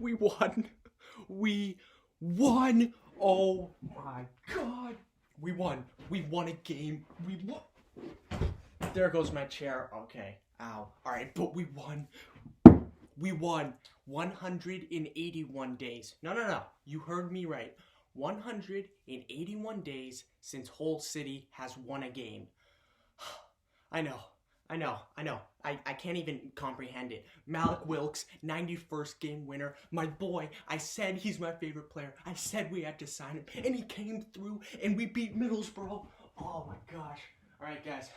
We won. We won. Oh my God. We won. We won a game. We won. There goes my chair. Okay. Ow. All right, but we won. We won 181 days. No. You heard me right. 181 days since Hull City has won a game. I know. I can't even comprehend it. Mallik Wilks, 91st game winner. My boy, I said he's my favorite player. I said we had to sign him, and he came through, and we beat Middlesborough. Oh my gosh. All right, guys.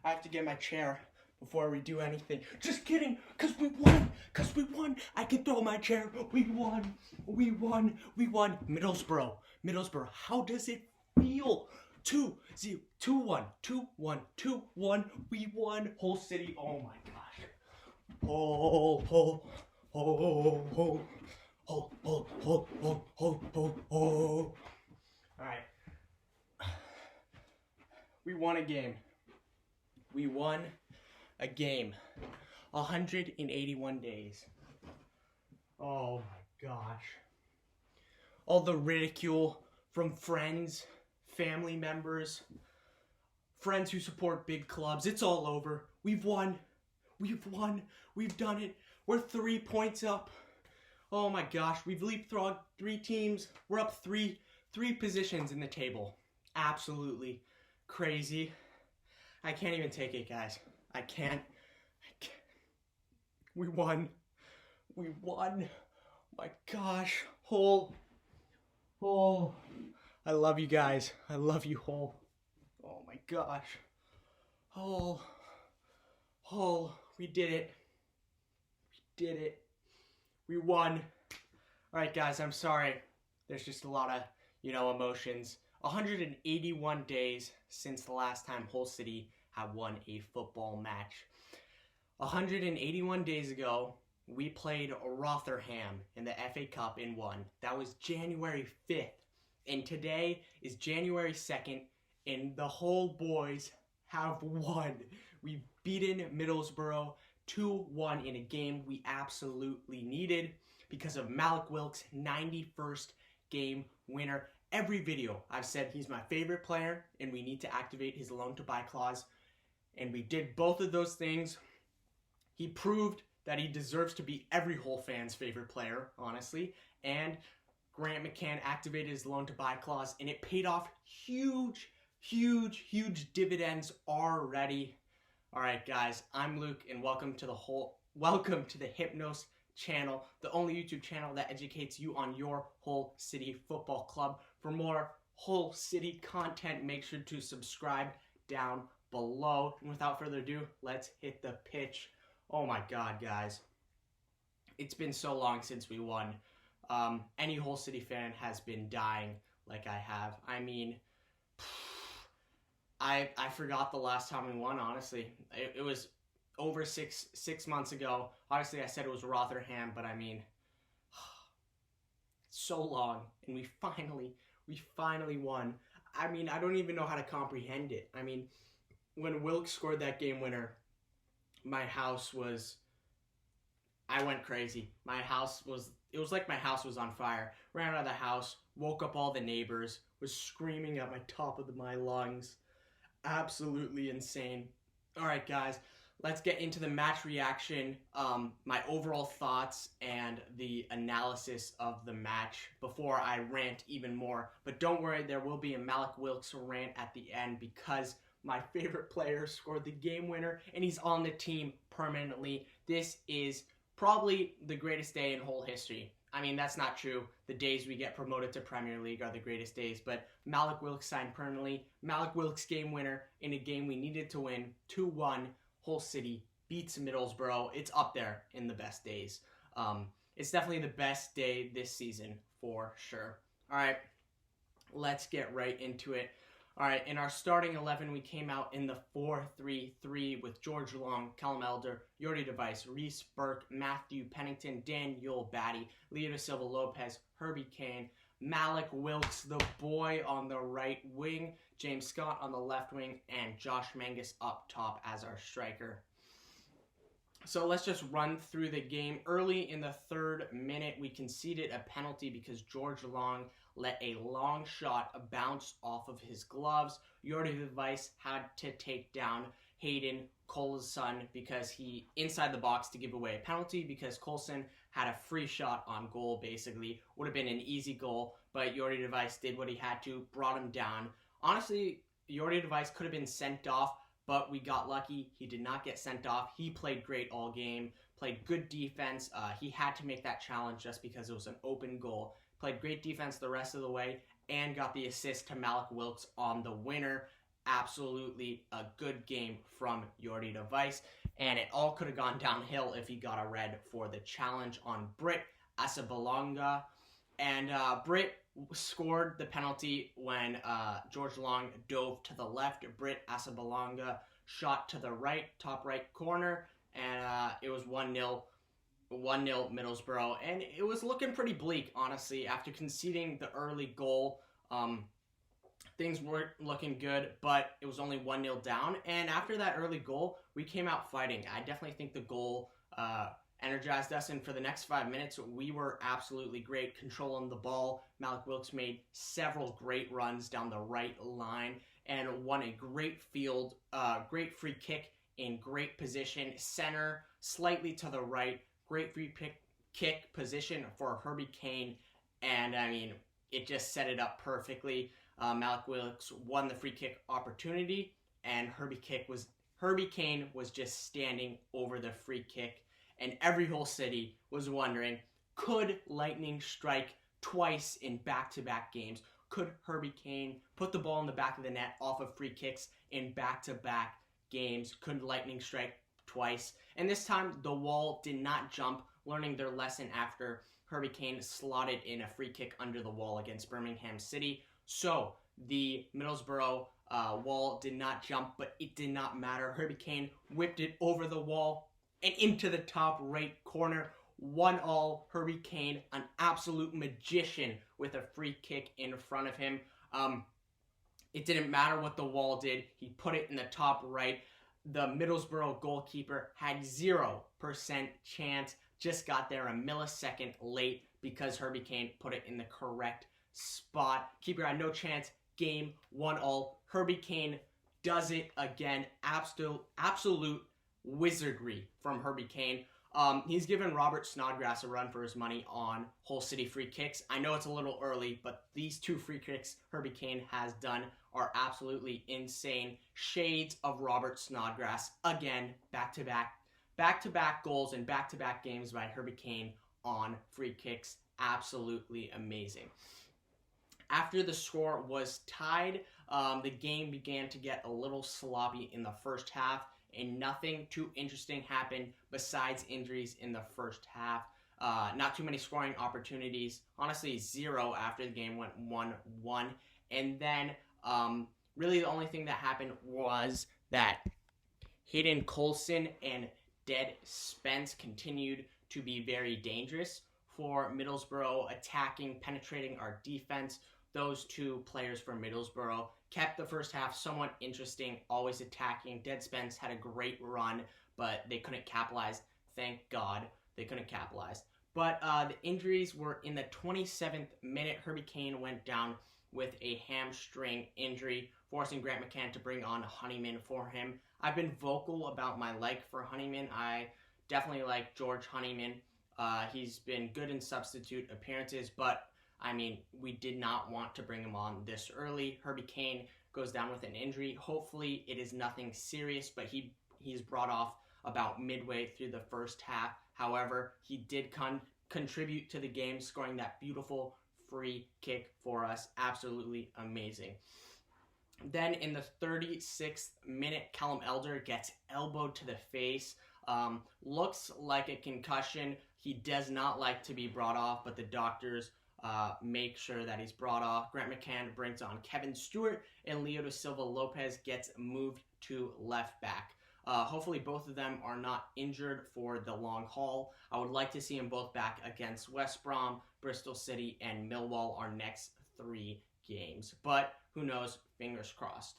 I have to get my chair before we do anything. Just kidding, because we won. I can throw my chair. We won. Middlesborough. How does it feel? 2-0, 2-1, 2-1, 2-1. We won. Hull City. Oh my gosh. Hull. All right. We won a game. 181 days. Oh my gosh. All the ridicule from friends, family members, friends who support big clubs. It's all over. We've won. We've done it. We're 3 points up. Oh my gosh. We've leapfrogged 3 teams. We're up three positions in the table. Absolutely crazy. I can't even take it, guys. I can't. We won. My gosh. Hull. I love you guys. I love you, Hull. Oh my gosh. Hull. We did it. We won. All right, guys, I'm sorry. There's just a lot of, emotions. 181 days since the last time Hull City have won a football match. 181 days ago, we played Rotherham in the FA Cup and won. That was January 5th. And today is January 2nd, and the Hull boys have won. We've beaten Middlesbrough 2-1 in a game we absolutely needed because of Mallik Wilks' 91st game winner. Every video I've said he's my favorite player and we need to activate his loan to buy clause. And we did both of those things. He proved that he deserves to be every Hull fan's favorite player, honestly. And Grant McCann activated his loan to buy clause and it paid off huge dividends already. All right, guys, I'm Luke and welcome to the Hypnos channel, the only YouTube channel that educates you on your Hull City Football Club. For more Hull City content, make sure to subscribe down below. And without further ado, let's hit the pitch. Oh my God, guys. It's been so long since we won. Any Hull City fan has been dying like I have. I mean, I forgot the last time we won, honestly. It was over six months ago. Obviously, I said it was Rotherham, but I mean, so long, and we finally won. I mean, I don't even know how to comprehend it. I mean, when Wilks scored that game winner, I went crazy. It was like my house was on fire. Ran out of the house, woke up all the neighbors, was screaming at my top of my lungs. Absolutely insane. All right, guys, let's get into the match reaction, my overall thoughts, and the analysis of the match before I rant even more. But don't worry, there will be a Mallik Wilks rant at the end because my favorite player scored the game winner, and he's on the team permanently. This is probably the greatest day in Hull history. I mean, that's not true. The days we get promoted to Premier League are the greatest days, but Mallik Wilks signed permanently. Mallik Wilks game winner in a game we needed to win. 2-1, Hull City beats Middlesbrough. It's up there in the best days. It's definitely the best day this season for sure. All right, let's get right into it. All right, in our starting 11, we came out in the 4-3-3 with George Long, Callum Elder, Jordi Device, Reece Burke, Matthew Pennington, Daniel Batty, Leo da Silva Lopez, Herbie Kane, Mallik Wilks, the boy, on the right wing, James Scott on the left wing, and Josh Mangus up top as our striker. So let's just run through the game. Early in the 3rd minute, we conceded a penalty because George Long let a long shot bounce off of his gloves. Jordi Weiss had to take down Hayden Coulson because he inside the box to give away a penalty because Coulson had a free shot on goal. Basically, would have been an easy goal, but Jordi Weiss did what he had to, brought him down. Honestly, Jordi Weiss could have been sent off, but we got lucky. He did not get sent off. He played great all game, played good defense. He had to make that challenge just because it was an open goal. Played great defense the rest of the way and got the assist to Mallik Wilks on the winner. Absolutely a good game from Jordi Weiss, and it all could have gone downhill if he got a red for the challenge on Britt Asabalonga. And Britt scored the penalty when George Long dove to the left. Britt Asabalonga shot to the right, top right corner, and it was 1-0 Middlesborough. And it was looking pretty bleak, honestly, after conceding the early goal. Things weren't looking good, but it was only 1-0 down. And after that early goal, we came out fighting. I definitely think the goal energized us, and for the next 5 minutes, we were absolutely great, controlling the ball. Mallik Wilks made several great runs down the right line and won a great great free kick in great position, center, slightly to the right, great free kick position for Herbie Kane, and I mean, it just set it up perfectly. Mallik Wilks won the free kick opportunity, and Herbie Kane was just standing over the free kick. And every whole city was wondering, could lightning strike twice in back-to-back games? Could Herbie Kane put the ball in the back of the net off of free kicks in back-to-back games? Could lightning strike twice? And this time, the wall did not jump, learning their lesson after Herbie Kane slotted in a free kick under the wall against Birmingham City. So the Middlesbrough wall did not jump, but it did not matter. Herbie Kane whipped it over the wall and into the top right corner. 1-1 Herbie Kane, an absolute magician with a free kick in front of him. It didn't matter what the wall did. He put it in the top right. The Middlesbrough goalkeeper had 0% chance. Just got there a millisecond late because Herbie Kane put it in the correct spot. Keeper had no chance. Game 1-1. Herbie Kane does it again. Absolute wizardry from Herbie Kane. He's given Robert Snodgrass a run for his money on whole city free kicks. I know it's a little early, but these 2 free kicks Herbie Kane has done are absolutely insane. Shades of Robert Snodgrass. Again, back-to-back goals and back-to-back games by Herbie Kane on free kicks. Absolutely amazing. After the score was tied, the game began to get a little sloppy in the first half, and nothing too interesting happened besides injuries in the first half. Not too many scoring opportunities. Honestly, 0 after the game went 1-1. And then really the only thing that happened was that Hayden Coulson and Dead Spence continued to be very dangerous for Middlesbrough, attacking, penetrating our defense. Those 2 players for Middlesbrough kept the first half somewhat interesting, always attacking. Dead Spence had a great run, but they couldn't capitalize. Thank God they couldn't capitalize. But the injuries were in the 27th minute. Herbie Kane went down with a hamstring injury, forcing Grant McCann to bring on Honeyman for him. I've been vocal about my like for Honeyman. I definitely like George Honeyman. He's been good in substitute appearances, but I mean, we did not want to bring him on this early. Herbie Kane goes down with an injury. Hopefully it is nothing serious, but he's brought off about midway through the first half. However, he did contribute to the game, scoring that beautiful free kick for us. Absolutely amazing. Then in the 36th minute, Callum Elder gets elbowed to the face. Looks like a concussion. He does not like to be brought off, but the doctors make sure that he's brought off. Grant McCann brings on Kevin Stewart, and Leo da Silva Lopez gets moved to left back. Hopefully both of them are not injured for the long haul. I would like to see them both back against West Brom, Bristol City, and Millwall our next 3 games. But who knows? Fingers crossed.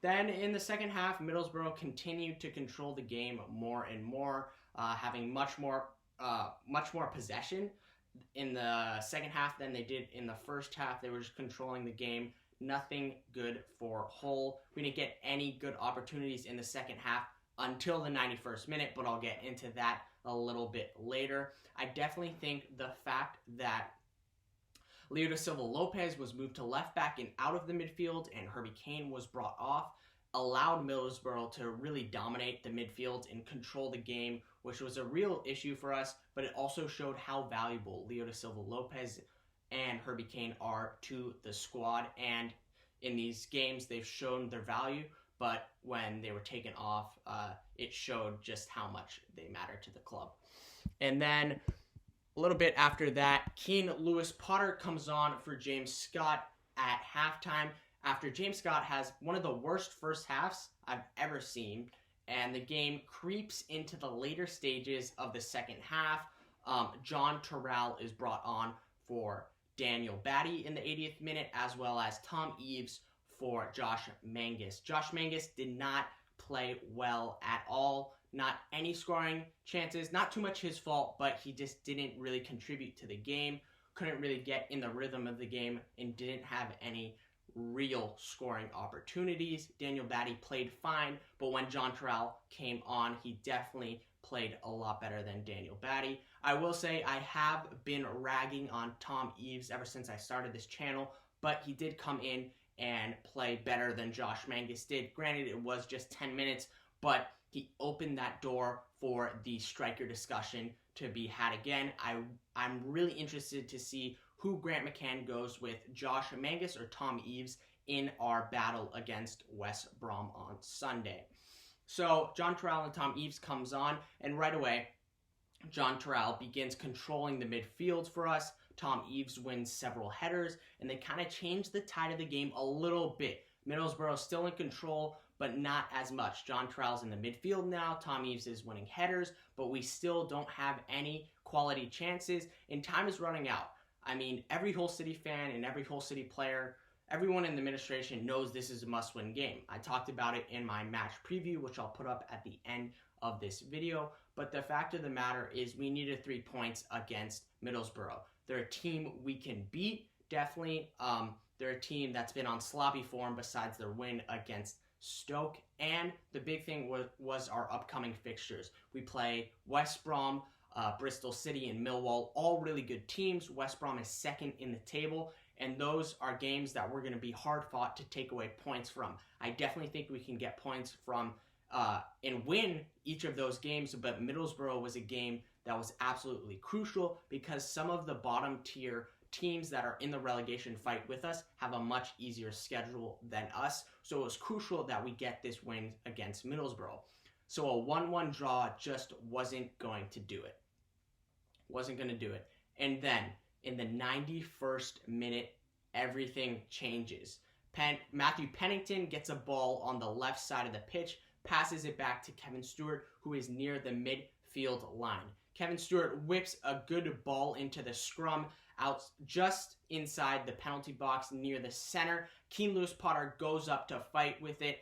Then in the second half, Middlesbrough continued to control the game more and more. having much more possession in the second half than they did in the first half. They were just controlling the game. Nothing good for Hull. We didn't get any good opportunities in the second half until the 91st minute, but I'll get into that a little bit later. I definitely think the fact that Leo da Silva Lopez was moved to left back and out of the midfield, and Herbie Kane was brought off, allowed Middlesborough to really dominate the midfield and control the game, which was a real issue for us, but it also showed how valuable Leo da Silva Lopez and Herbie Kane are to the squad. And in these games, they've shown their value, but when they were taken off, it showed just how much they matter to the club. And then a little bit after that, Keane Lewis Potter comes on for James Scott at halftime, after James Scott has one of the worst first halves I've ever seen, and the game creeps into the later stages of the second half. John Terrell is brought on for Daniel Batty in the 80th minute, as well as Tom Eaves for Josh Mangus. Josh Mangus did not play well at all. Not any scoring chances, not too much his fault, but he just didn't really contribute to the game, couldn't really get in the rhythm of the game, and didn't have any real scoring opportunities. Daniel Batty played fine, but when John Terrell came on, he definitely played a lot better than Daniel Batty. I will say I have been ragging on Tom Eaves ever since I started this channel, but he did come in and play better than Josh Mangus did. Granted, it was just 10 minutes, but he opened that door for the striker discussion to be had again. I'm really interested to see who Grant McCann goes with, Josh Mangus or Tom Eaves, in our battle against West Brom on Sunday. So John Terrell and Tom Eaves comes on, and right away, John Terrell begins controlling the midfield for us. Tom Eaves wins several headers, and they kind of change the tide of the game a little bit. Middlesbrough still in control, but not as much. John Terrell's in the midfield now. Tom Eaves is winning headers, but we still don't have any quality chances, and time is running out. I mean, every Hull City fan and every Hull City player, everyone in the administration knows this is a must-win game. I talked about it in my match preview, which I'll put up at the end of this video. But the fact of the matter is we needed 3 points against Middlesbrough. They're a team we can beat, definitely. They're a team that's been on sloppy form besides their win against Stoke. And the big thing was our upcoming fixtures. We play West Brom, Bristol City, and Millwall, all really good teams. West Brom is second in the table, and those are games that we're going to be hard fought to take away points from. I definitely think we can get points from and win each of those games, but Middlesbrough was a game that was absolutely crucial because some of the bottom tier teams that are in the relegation fight with us have a much easier schedule than us, so it was crucial that we get this win against Middlesbrough. So a 1-1 draw just wasn't going to do it. And then, in the 91st minute, everything changes. Matthew Pennington gets a ball on the left side of the pitch, passes it back to Kevin Stewart, who is near the midfield line. Kevin Stewart whips a good ball into the scrum out just inside the penalty box near the center. Keane Lewis Potter goes up to fight with it.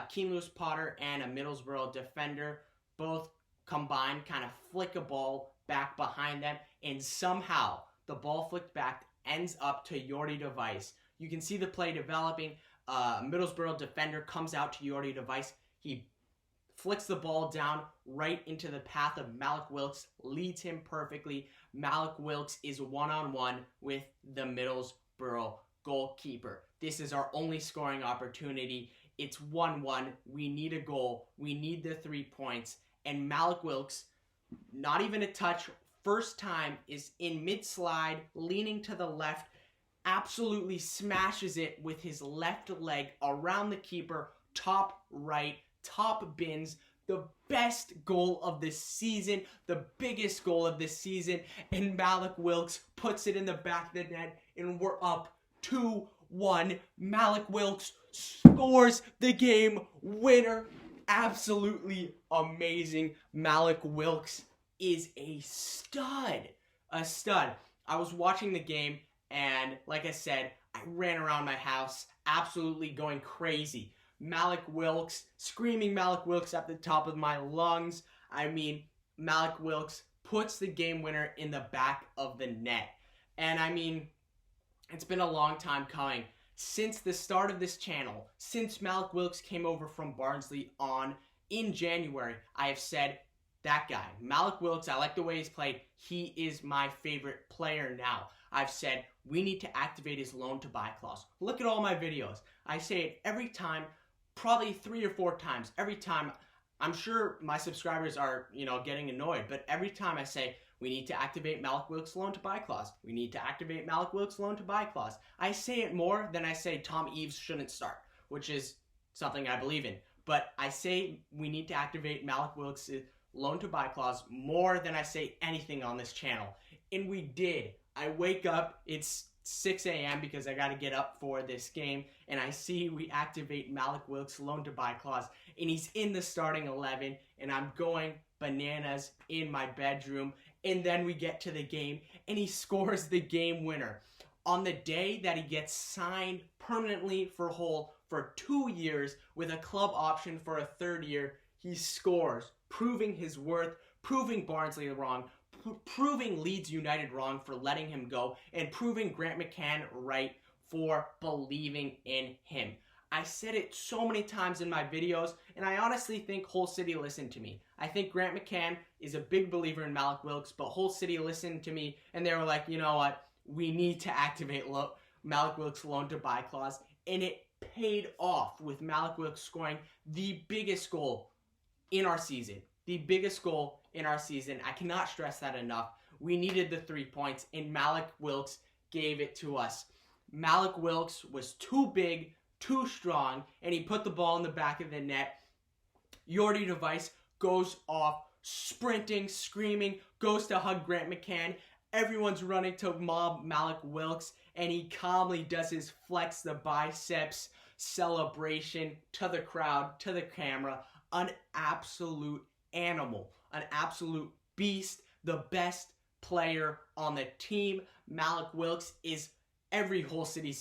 Keane Lewis Potter and a Middlesbrough defender both combined kind of flick a ball back behind them, and somehow the ball flicked back ends up to Jordi de Wijs. You can see the play developing. Middlesbrough defender comes out to Jordi de Wijs. He flicks the ball down right into the path of Mallik Wilks, leads him perfectly. Mallik Wilks is one-on-one with the Middlesbrough goalkeeper. This is our only scoring opportunity. It's 1-1. We need a goal. We need the 3 points. And Mallik Wilks, not even a touch, first time, is in mid-slide, leaning to the left, absolutely smashes it with his left leg around the keeper, top right, top bins. The best goal of the season, the biggest goal of the season, and Mallik Wilks puts it in the back of the net, and we're up 2-1. Mallik Wilks scores the game winner. Absolutely amazing. Mallik Wilks is a stud. A stud. I was watching the game, and like I said, I ran around my house absolutely going crazy. Mallik Wilks, screaming Mallik Wilks at the top of my lungs. I mean, Mallik Wilks puts the game winner in the back of the net. And I mean, it's been a long time coming. Since the start of this channel, since Mallik Wilks came over from Barnsley on in January, I have said, that guy, Mallik Wilks, I like the way he's played. He is my favorite player now. I've said, we need to activate his loan to buy clause. Look at all my videos. I say it every time, probably 3 or 4 times. Every time, I'm sure my subscribers are, getting annoyed, but every time I say, we need to activate Mallik Wilks' loan to buy clause. We need to activate Mallik Wilks' loan to buy clause. I say it more than I say Tom Eaves shouldn't start, which is something I believe in. But I say we need to activate Mallik Wilks' loan to buy clause more than I say anything on this channel. And we did. I wake up, it's 6 a.m. because I got to get up for this game, and I see we activate Mallik Wilks' loan to buy clause, and he's in the starting 11, and I'm going bananas in my bedroom. And then we get to the game, and he scores the game winner. On the day that he gets signed permanently for Hull for 2 years with a club option for a 3rd year, he scores, proving his worth, proving Barnsley wrong, proving Leeds United wrong for letting him go, and proving Grant McCann right for believing in him. I said it so many times in my videos, and I honestly think Hull City listened to me. I think Grant McCann is a big believer in Mallik Wilks, but Hull City listened to me, and they were like, you know what, we need to activate Mallik Wilks' loan to buy clause, and it paid off with Mallik Wilks scoring the biggest goal in our season. The biggest goal in our season. I cannot stress that enough. We needed the 3 points, and Mallik Wilks gave it to us. Mallik Wilks was too big, too strong, and he put the ball in the back of the net. Jordi Device goes off, sprinting, screaming, goes to hug Grant McCann. Everyone's running to mob Mallik Wilks, and he calmly does his flex the biceps celebration to the crowd, to the camera. An absolute animal, an absolute beast, the best player on the team. Mallik Wilks is every Hull City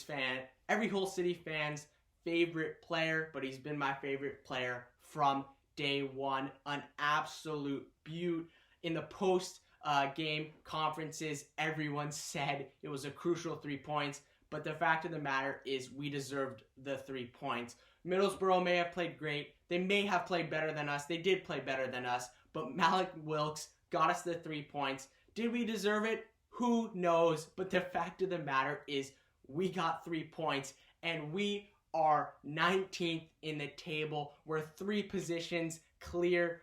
fan's favorite player, but he's been my favorite player from day one. An absolute beaut. In the post-game conferences, everyone said it was a crucial 3 points, but the fact of the matter is we deserved the 3 points. Middlesborough may have played great. They may have played better than us. They did play better than us, but Mallik Wilks got us the 3 points. Did we deserve it? Who knows? But the fact of the matter is we got 3 points, and we are 19th in the table. We're 2 positions clear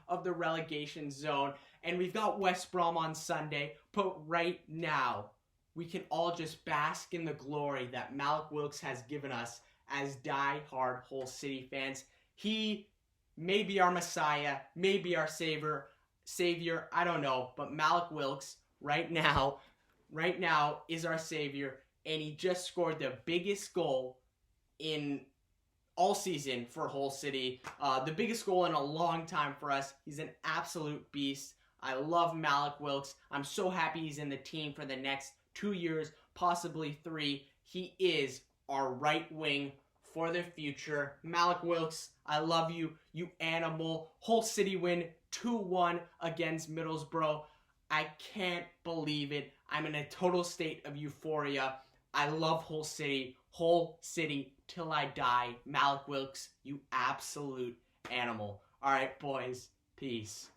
of the relegation zone, and we've got West Brom on Sunday. But right now, we can all just bask in the glory that Mallik Wilks has given us as die-hard Hull City fans. He may be our Messiah, may be our savior, I don't know, but Mallik Wilks right now is our savior, and he just scored the biggest goal in all season for Hull City, the biggest goal in a long time for us. He's an absolute beast. I love Mallik Wilks. I'm so happy he's in the team for the next 2 years, possibly 3. He is our right wing for the future. Mallik Wilks, I love you, you animal. Hull City win 2-1 against Middlesbrough. I can't believe it. I'm in a total state of euphoria. I love Hull City till I die. Mallik Wilks, you absolute animal. All right, boys, peace.